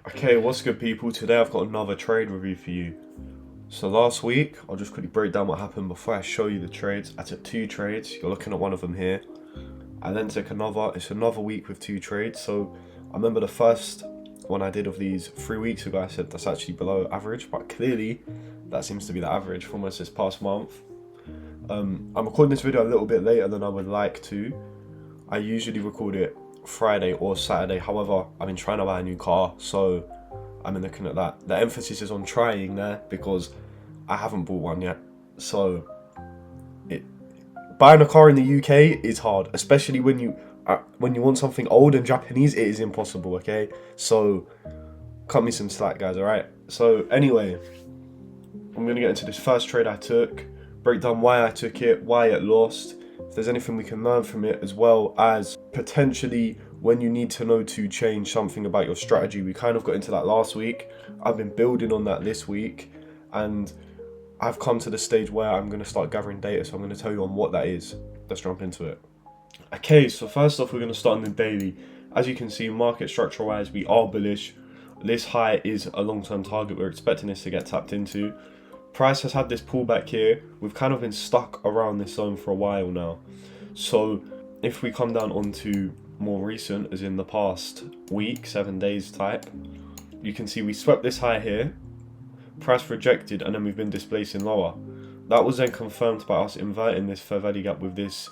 Okay, what's good people? Today I've got another trade review for you. So last week, I'll just quickly break down what happened before I show you the trades. I took two trades, you're looking at one of them here. I then took another, it's another week with two trades. So I remember the first one I did of these 3 weeks ago, I said that's actually below average, but clearly that seems to be the average for almost this past month. I'm recording this video a little bit later than I would like to. I usually record it Friday or Saturday. However, I've been trying to buy a new car, so I'm looking at that. The emphasis is on trying there because I haven't bought one yet. So buying a car in the UK is hard, especially when you want something old and Japanese. It is impossible. Okay, so cut me some slack, guys. All right. So anyway, I'm gonna get into this first trade I took, break down why I took it, why it lost, if there's anything we can learn from it, as well as potentially when you need to know to change something about your strategy. We kind of got into that last week. I've been building on that this week, and I've come to the stage where I'm going to start gathering data, so I'm going to tell you on what that is. Let's jump into it. Okay, so first off, we're going to start on the daily. As you can see, market structure wise, we are bullish. This high is a long-term target we're expecting this to get tapped into. Price has had this pullback here. We've kind of been stuck around this zone for a while now. So if we come down onto more recent, as in the past week, 7 days type, you can see we swept this high here, price rejected, and then we've been displacing lower. That was then confirmed by us inverting this fair value gap with this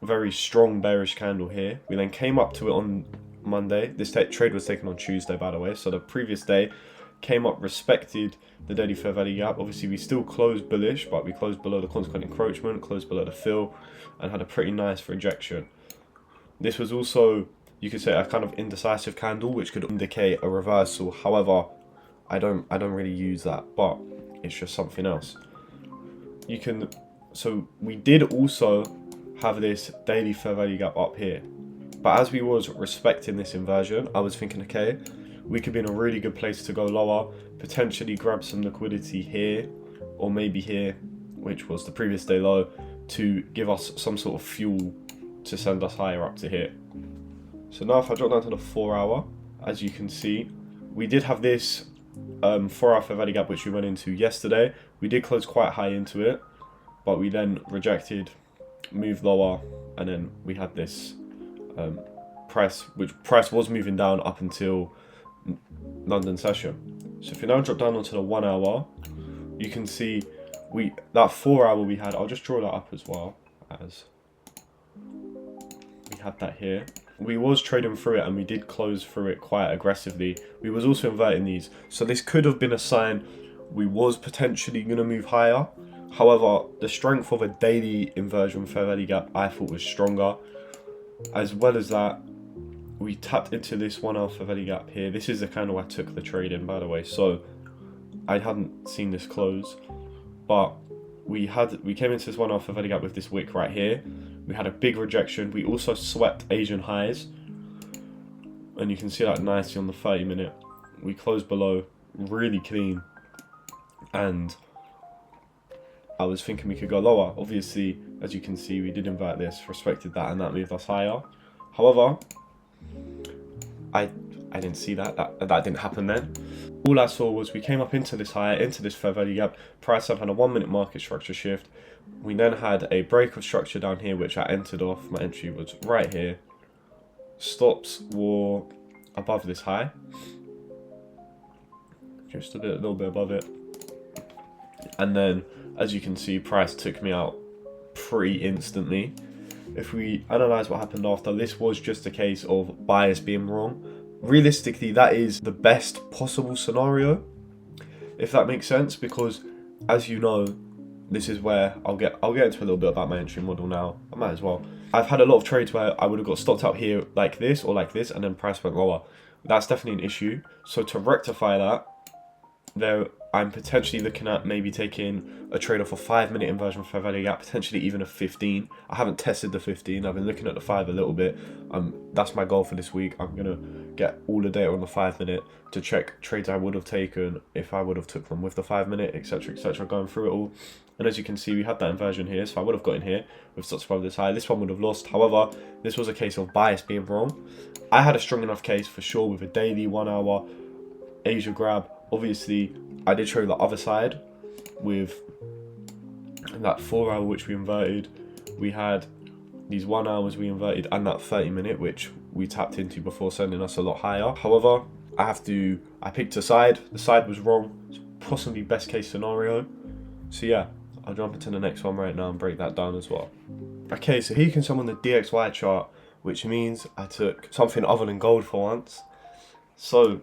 very strong bearish candle here. We then came up to it on Monday. This trade was taken on Tuesday, by the way, so the previous day came up, respected the daily fair value gap. Obviously we still closed bullish, but we closed below the consequent encroachment, closed below the fill, and had a pretty nice rejection. This was also, you could say, a kind of indecisive candle, which could indicate a reversal. However, I don't really use that, but it's just something else. So we did also have this daily fair value gap up here, but as we was respecting this inversion, I was thinking, okay, we could be in a really good place to go lower, potentially grab some liquidity here, or maybe here, which was the previous day low, to give us some sort of fuel to send us higher up to here. So now if I drop down to the 4 hour, as you can see, we did have this 4 hour fair value gap which we went into yesterday. We did close quite high into it, but we then rejected, moved lower, and then we had this price was moving down up until London session. So if you now drop down onto the 1 hour, you can see that 4 hour we had, I'll just draw that up as well, as we had that here. We was trading through it and we did close through it quite aggressively. We was also inverting these, so this could have been a sign we was potentially going to move higher. However, the strength of a daily inversion fair value gap I thought was stronger. As well as that, we tapped into this 1 hour fair value gap here. This is the candle I took the trade in, by the way, so I hadn't seen this close, but we came into this 1 hour fair value gap with this wick right here. We had a big rejection. We also swept Asian highs, and you can see that nicely on the 30-minute. We closed below, really clean, and I was thinking we could go lower. Obviously, as you can see, we did invert this, respected that, and that moved us higher. However, I didn't see that didn't happen then. All I saw was we came up into this higher, into this fair value gap. Price had a 1 minute market structure shift. We then had a break of structure down here, which I entered off. My entry was right here. Stops were above this high, just a little bit above it. And then, as you can see, price took me out pretty instantly. If we analyze what happened after, this was just a case of bias being wrong. Realistically, that is the best possible scenario, if that makes sense, because as you know, this is where I'll get into a little bit about my entry model now. I might as well. I've had a lot of trades where I would have got stopped out here like this or like this, and then price went lower. That's definitely an issue. So to rectify that, I'm potentially looking at maybe taking a trade off a 5 minute inversion fair value gap, potentially even a 15. I haven't tested the 15. I've been looking at the 5 a little bit. That's my goal for this week. I'm gonna get all the data on the 5 minute to check trades I would have taken if I would have took them with the 5 minute, etc., etc. Going through it all, And as you can see, we had that inversion here, so I would have got in here with stocks above this high. This one would have lost. However, this was a case of bias being wrong. I had a strong enough case for sure with a daily 1 hour Asia grab. Obviously, I did show the other side with that 4 hour which we inverted. We had these 1 hours we inverted and that 30-minute which we tapped into before sending us a lot higher. However, I picked a side. The side was wrong. It's possibly best case scenario. So yeah, I'll jump into the next one right now and break that down as well. Okay, so here you can see I'm on the DXY chart, which means I took something other than gold for once. So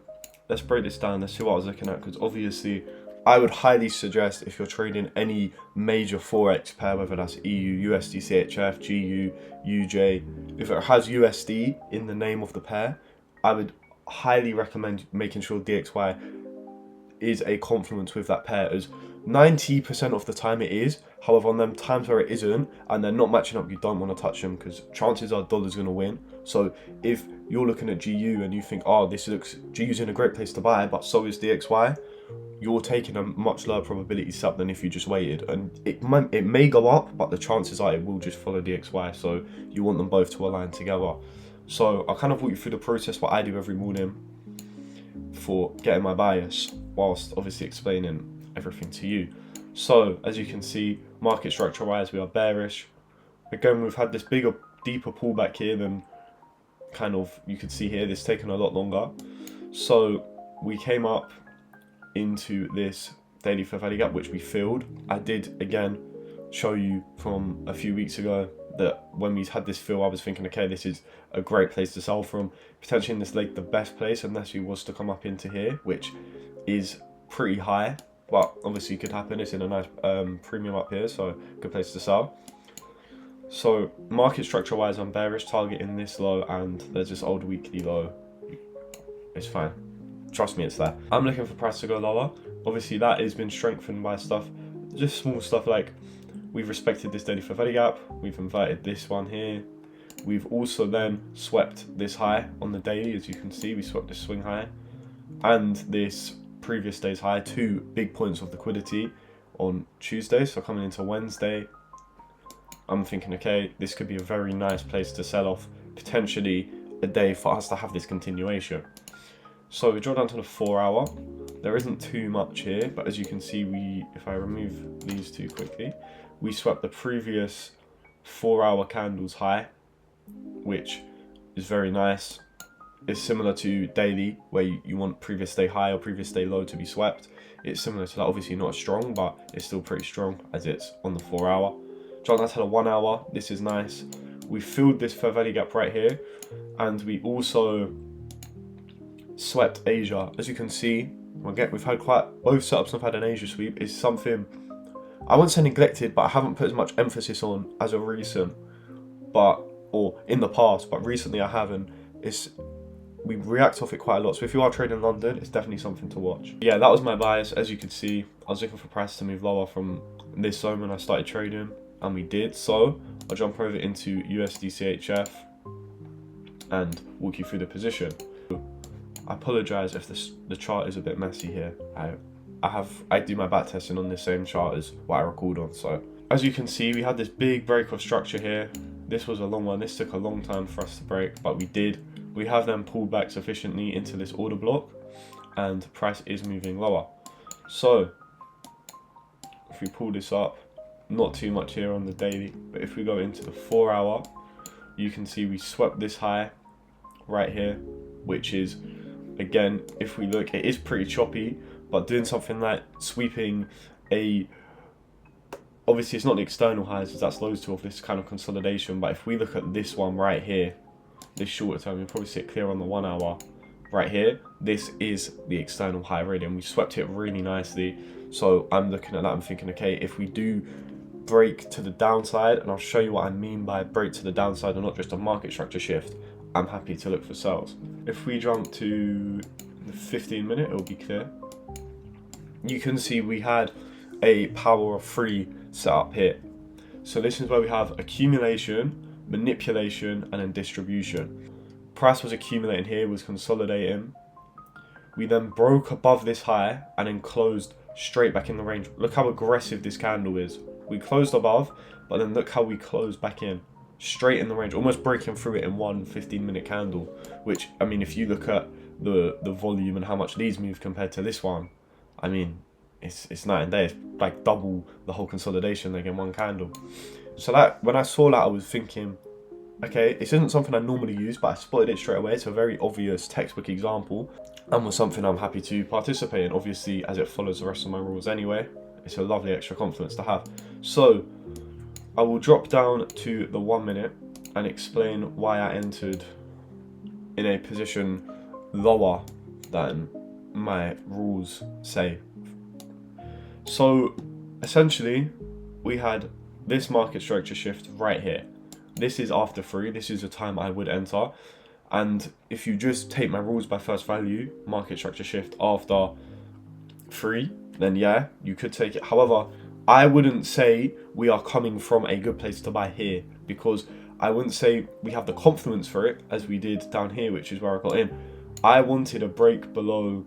let's break this down. Let's see what I was looking at, because obviously I would highly suggest if you're trading any major Forex pair, whether that's EU, USD, CHF, GU, UJ, if it has USD in the name of the pair, I would highly recommend making sure DXY is a confluence with that pair, as 90% of the time it is. However, on them times where it isn't and they're not matching up, you don't want to touch them, because chances are dollar's going to win. So if you're looking at GU and you think, oh, GU's in a great place to buy, but so is DXY, you're taking a much lower probability sub than if you just waited. And it may go up, but the chances are it will just follow DXY. So you want them both to align together. So I'll kind of walk you through the process, what I do every morning for getting my bias, whilst obviously explaining everything to you. So as you can see, market structure wise, we are bearish. Again, we've had this bigger, deeper pullback here than kind of you could see here. This taken a lot longer. So we came up into this daily fair value gap, which we filled. I did again show you from a few weeks ago that when we had this fill, I was thinking, okay, this is a great place to sell from. Potentially in this leg, the best place, unless we was to come up into here, which is pretty high, but obviously it could happen. It's in a nice premium up here, so good place to sell. So market structure wise, I'm bearish, targeting this low, and there's this old weekly low. It's fine, trust me, it's there. I'm looking for price to go lower. Obviously that has been strengthened by stuff, just small stuff like we've respected this daily fair value gap, we've inverted this one here, we've also then swept this high on the daily. As you can see, we swept this swing high and this previous day's high, 2 big points of liquidity on Tuesday. So coming into Wednesday, I'm thinking, okay, this could be a very nice place to sell off, potentially a day for us to have this continuation. So we draw down to the 4 hour. There isn't too much here, but as you can see, if I remove these two quickly, we swept the previous 4 hour candles high, which is very nice. It's similar to daily, where you want previous day high or previous day low to be swept. It's similar to that, obviously not as strong, but it's still pretty strong as it's on the 4 hour. John, that's had a 1 hour. This is nice. We filled this fair value gap right here, and we also swept Asia. As you can see, we've had both setups have had an Asia sweep. It's something I wouldn't say neglected, but I haven't put as much emphasis on as of recent, or in the past, but recently I haven't. We react off it quite a lot. So if you are trading in London, it's definitely something to watch. Yeah, that was my bias. As you can see, I was looking for price to move lower from this zone when I started trading, and we did. So I'll jump over into USD CHF and walk you through the position. I apologize if the chart is a bit messy here. I do my back testing on the same chart as what I record on. So as you can see, we had this big break of structure here. This was a long one. This took a long time for us to break, but we did. We have then pulled back sufficiently into this order block, and price is moving lower. So if we pull this up, not too much here on the daily, but if we go into the 4 hour, you can see we swept this high right here, which is, again, if we look, it is pretty choppy, but doing something like sweeping obviously it's not the external highs, as that's lows to of this kind of consolidation, but if we look at this one right here, this shorter term, you'll probably see it clear on the 1 hour right here. This is the external high really, and we swept it really nicely. So I'm looking at that, I'm thinking, okay, if we do break to the downside, and I'll show you what I mean by break to the downside and not just a market structure shift, I'm happy to look for sales. If we jump to the 15-minute, it'll be clear. You can see we had a power of 3 set up here. So this is where we have accumulation, manipulation, and then distribution. Price was accumulating here, was consolidating. We then broke above this high and then closed straight back in the range. Look how aggressive this candle is. We closed above, but then look how we closed back in. Straight in the range, almost breaking through it in one 15-minute candle. Which, I mean, if you look at the volume and how much these move compared to this one, I mean, it's night and day. It's like double the whole consolidation like in one candle. So that, when I saw that, I was thinking, okay, this isn't something I normally use, but I spotted it straight away. It's a very obvious textbook example, and was something I'm happy to participate in, obviously, as it follows the rest of my rules anyway. It's a lovely extra confidence to have. So I will drop down to the 1 minute and explain why I entered in a position lower than my rules say. So essentially, we had this market structure shift right here. This is after 3. This is the time I would enter. And if you just take my rules by first value, market structure shift after 3, then yeah, you could take it. However, I wouldn't say we are coming from a good place to buy here, because I wouldn't say we have the confidence for it as we did down here, which is where I got in. I wanted a break below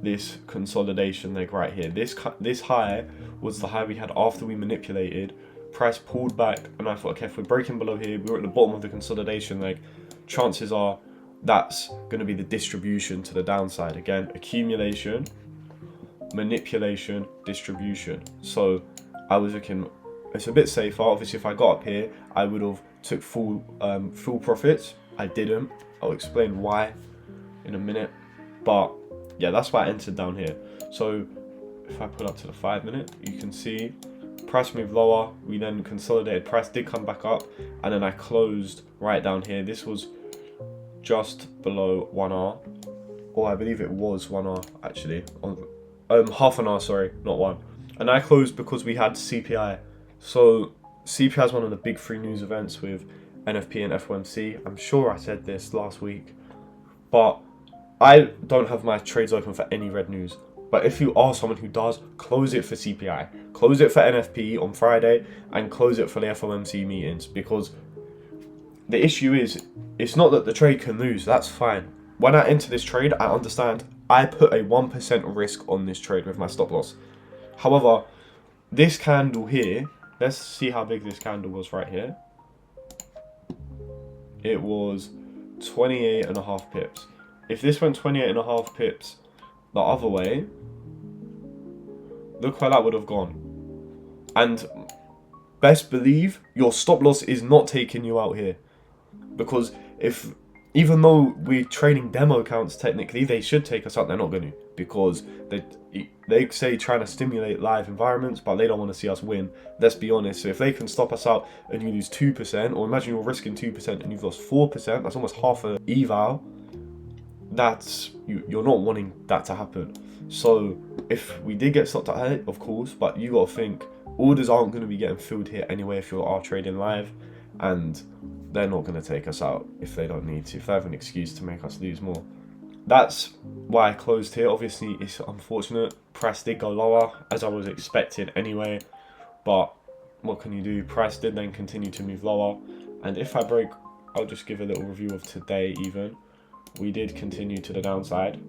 this consolidation leg right here. This high was the high we had after we manipulated. Price pulled back, and I thought, okay, if we're breaking below here, we're at the bottom of the consolidation leg. Chances are that's going to be the distribution to the downside. Again, accumulation, manipulation, distribution. So I was looking, it's a bit safer. Obviously, if I got up here, I would have took full profits. I didn't. I'll explain why in a minute. But yeah, that's why I entered down here. So if I put up to the 5 minute, you can see price moved lower. We then consolidated. Price did come back up, and then I closed right down here. This was just below 1R, or I believe it was 1R actually. Half an hour, sorry, not 1. And I closed because we had CPI. So CPI is one of the big 3 news events with NFP and FOMC. I'm sure I said this last week, but I don't have my trades open for any red news. But if you are someone who does, close it for CPI, close it for NFP on Friday, and close it for the FOMC meetings, because the issue is, it's not that the trade can lose, that's fine. When I enter this trade, I understand I put a 1% risk on this trade with my stop loss. However, this candle here, let's see how big this candle was right here. It was 28.5 pips. If this went 28.5 pips the other way, look where that would have gone. And best believe your stop loss is not taking you out here, because even though we're trading demo accounts, technically they should take us out, they're not going to, because they say trying to stimulate live environments, but they don't want to see us win. Let's be honest. So if they can stop us out and you lose 2%, or imagine you're risking 2% and you've lost 4%, that's almost half a eval. That's you're not wanting that to happen. So if we did get stopped at, of course, but you got to think orders aren't going to be getting filled here anyway if you are trading live, and they're not going to take us out if they don't need to, if they have an excuse to make us lose more. That's why I closed here. Obviously, it's unfortunate. Price did go lower, as I was expecting anyway, but what can you do? Price did then continue to move lower, and if I break, I'll just give a little review of today even. We did continue to the downside.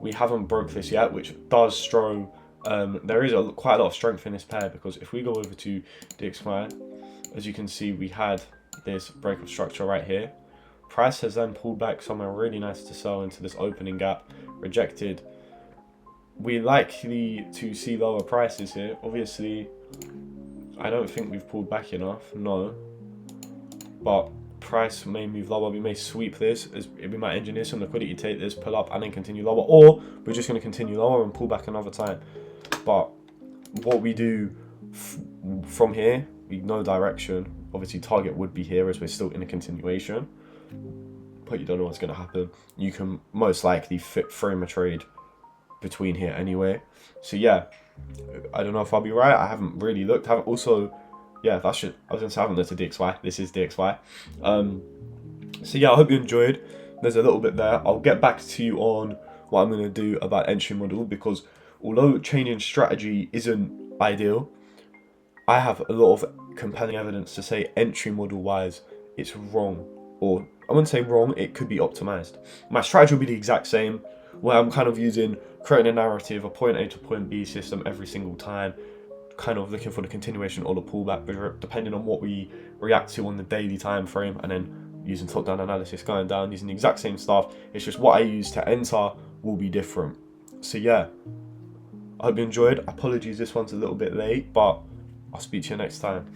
We haven't broke this yet, which does show there is quite a lot of strength in this pair, because if we go over to DXY, as you can see, we had this break of structure right here. Price has then pulled back somewhere really nice to sell into this opening gap, rejected. We're likely to see lower prices here. Obviously, I don't think we've pulled back enough, no. But price may move lower. We may sweep this, as we might engineer some liquidity, take this, pull up, and then continue lower. Or we're just going to continue lower and pull back another time. But what we do from here, we know direction. Obviously, target would be here as we're still in a continuation. But you don't know what's going to happen. You can most likely frame a trade between here anyway. So yeah, I don't know if I'll be right. I haven't really looked. Yeah, I was going to say I haven't looked at DXY. This is DXY. So yeah, I hope you enjoyed. There's a little bit there. I'll get back to you on what I'm going to do about entry model, because although changing strategy isn't ideal, I have a lot of compelling evidence to say entry model wise it's wrong. Or I wouldn't say wrong, it could be optimized. My strategy will be the exact same, where I'm kind of creating a narrative, a point A to point B system every single time, kind of looking for the continuation or the pullback, depending on what we react to on the daily time frame, and then using top-down analysis, going down, using the exact same stuff. It's just what I use to enter will be different. So yeah, I hope you enjoyed. Apologies, this one's a little bit late, but I'll speak to you next time.